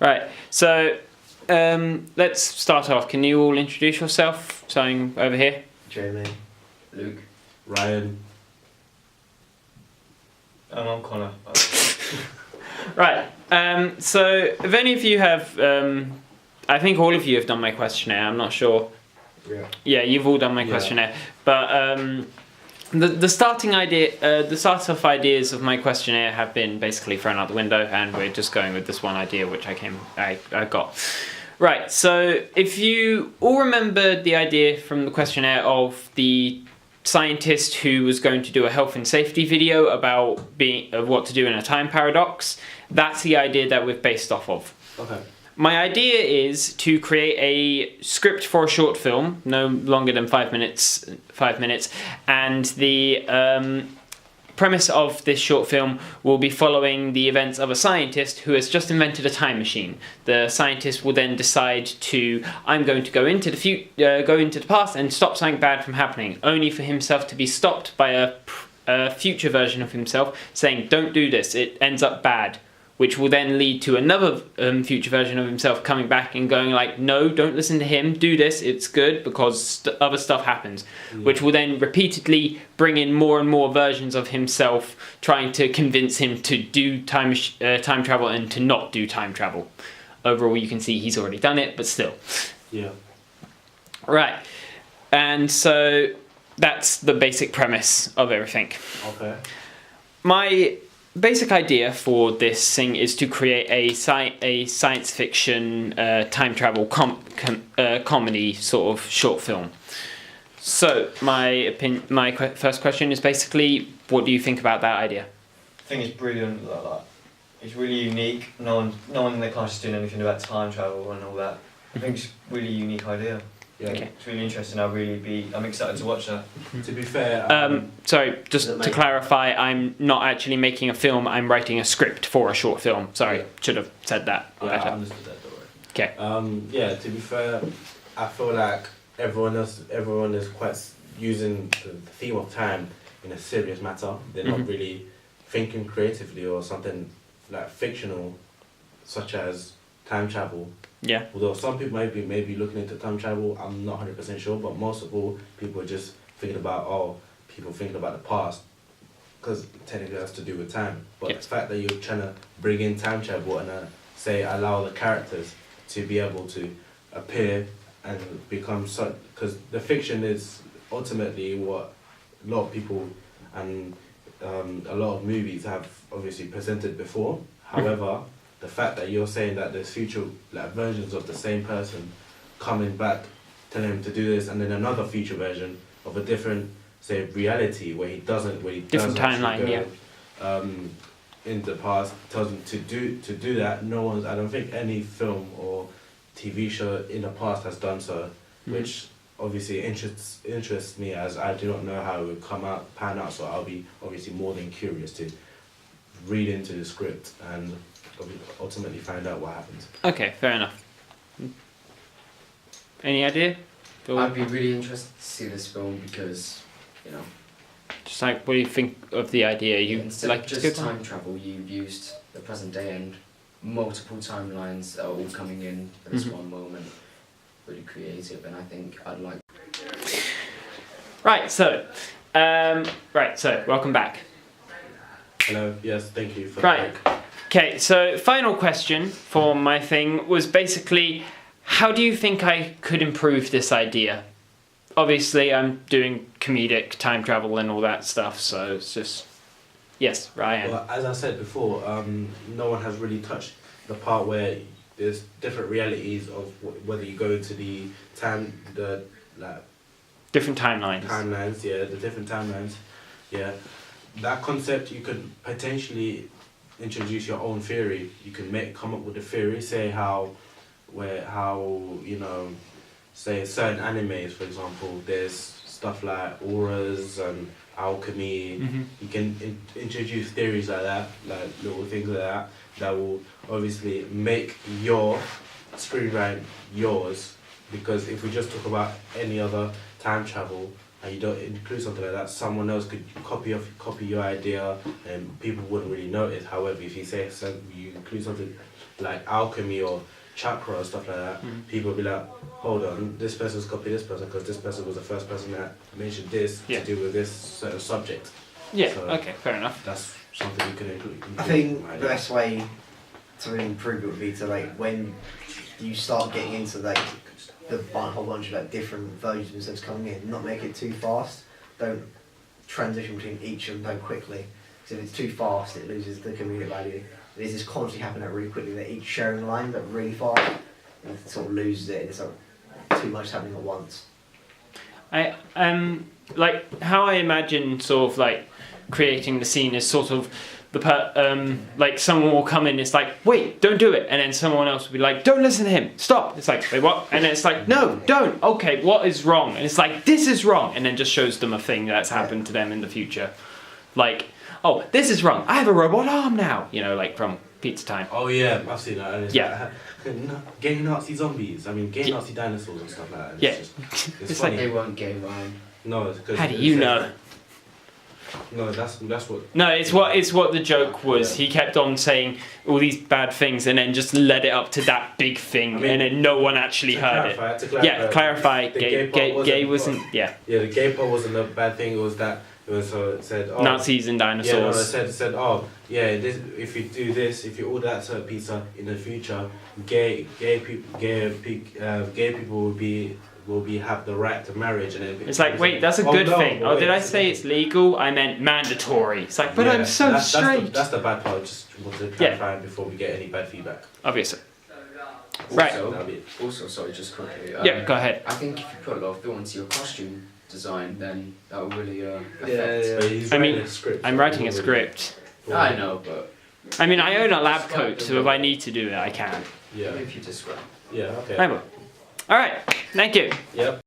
Right, so let's start off. Can you all introduce yourself? Starting over here. Jamie. Luke. Ryan. And I'm Connor. Right, so if any of you have, I think all of you have done my questionnaire, I'm not sure. Yeah. Yeah, you've all done my questionnaire, but the starting idea, the start-off ideas of my questionnaire have been basically thrown out the window, and we're just going with this one idea which I got. Right, so if you all remember the idea from the questionnaire of the scientist who was going to do a health and safety video about what to do in a time paradox, that's the idea that we've based off of. Okay. My idea is to create a script for a short film, no longer than 5 minutes, and the premise of this short film will be following the events of a scientist who has just invented a time machine. The scientist will then decide I'm going to go into the past and stop something bad from happening, only for himself to be stopped by a future version of himself saying, "Don't do this, it ends up bad," which will then lead to another future version of himself coming back and going like, "No, don't listen to him, do this, it's good," because other stuff happens, which will then repeatedly bring in more and more versions of himself trying to convince him to do time travel and to not do time travel. Overall, you can see he's already done it, but still. Yeah. Right, and so that's the basic premise of everything. Okay. My basic idea for this thing is to create a science fiction time travel comedy sort of short film. So my first question is basically, what do you think about that idea? I think it's brilliant. Like, it's really unique. No one in the class is doing anything about time travel and all that. I think it's a really unique idea. Yeah. Okay. It's really interesting. I'm excited to watch that. To be fair. Sorry, just to clarify, I'm not actually making a film. I'm writing a script for a short film. Sorry, should have said that Yeah, better. I understood that. Don't worry. Okay. Yeah. To be fair, I feel like everyone is quite using the theme of time in a serious matter. They're not really thinking creatively or something like fictional, such as time travel. Yeah. Although some people might be looking into time travel, I'm not 100% sure, but most of all, people are just thinking about the past, because technically that's to do with time. But the fact that you're trying to bring in time travel and allow the characters to be able to appear and become such, because the fiction is ultimately what a lot of people and a lot of movies have obviously presented before. However, the fact that you're saying that there's future versions of the same person coming back, telling him to do this, and then another future version of a different, say, reality where he doesn't Different timeline, go, in the past, tells him to do that. I don't think any film or TV show in the past has done so, which obviously interests me, as I do not know how it would pan out. So I'll be obviously more than curious to read into the script and ultimately find out what happens. Okay, fair enough. Any idea? I'd be really interested to see this film because, Just like, what do you think of the idea? instead of just time travel, you've used the present day and multiple timelines that are all coming in for this one moment. Really creative, and I think I'd like. Right, so welcome back. Hello. Yes. Thank you for Right. Okay, so final question for my thing was basically, how do you think I could improve this idea? Obviously, I'm doing comedic time travel and all that stuff, so it's just... Yes, Ryan. Well, as I said before, no one has really touched the part where there's different realities of whether you go into the Different timelines. The different timelines, yeah. That concept, you could potentially introduce your own theory. You can come up with a theory, say say certain animes, for example, there's stuff like auras and alchemy. You can introduce theories like that, like little things like that, that will obviously make your screenwriting yours. Because if we just talk about any other time travel and you don't include something like that, someone else could copy your idea and people wouldn't really notice. However, if you say you include something like alchemy or chakra or stuff like that, people will be like, hold on, this person's copied this person because this person was the first person that mentioned this to do with this certain subject. Yeah. So Okay. Fair enough. that's something you can include. I think the best way to really improve it would be to like when you start getting into like the whole bunch of like different versions that's coming in, not make it too fast. Don't transition between each of them quickly. Because if it's too fast, it loses the comedic value. It is just constantly happening really quickly. They're each sharing line, but really fast, and it sort of loses it. It's like too much happening at once. I like how I imagine sort of like creating the scene is sort of like someone will come in, it's like, wait, don't do it, and then someone else will be like, don't listen to him, stop. It's like, wait, what? And then it's like, no, don't. Okay, what is wrong? And it's like, this is wrong, and then just shows them a thing that's happened to them in the future, like, oh, this is wrong. I have a robot arm now. You know, like from Pizza Time. Oh yeah, I've seen that. And it's Yeah. like, gay Nazi zombies. I mean, gay Nazi dinosaurs and stuff like that. Yeah. It's It's funny. They weren't gay, Ryan. No, it's 'cause How do it you says know? that. No, that's what. No, it's what the joke was. He kept on saying all these bad things and then just led it up to that big thing, I mean, and then no one actually heard it. Yeah, clarify. the Gay wasn't. Yeah. Yeah, the gay part wasn't a bad thing. It was that it was it said Nazis and Yeah, no, it dinosaurs. said oh yeah, this if you do this, if you order that sort of pizza in the future, gay people will be have the right to marriage, and It's like, wait, that's a Oh, good no, thing. but Oh, wait, did I say it's legal? I meant mandatory. It's like, but I'm so that's straight. That's the bad part. Just want to clarify before we get any bad feedback. Obviously. Right. Also, That'll be it. also, sorry, just quickly. Yeah, go ahead. I think if you put a lot of thought into your costume design, then that will really affect. But he's I mean, writing a script. I'm writing a script. I know, but I mean, I own a lab coat, so if I need to do it, I can. Yeah. if you describe. Yeah. Okay. I will. All right. Thank you. Yep.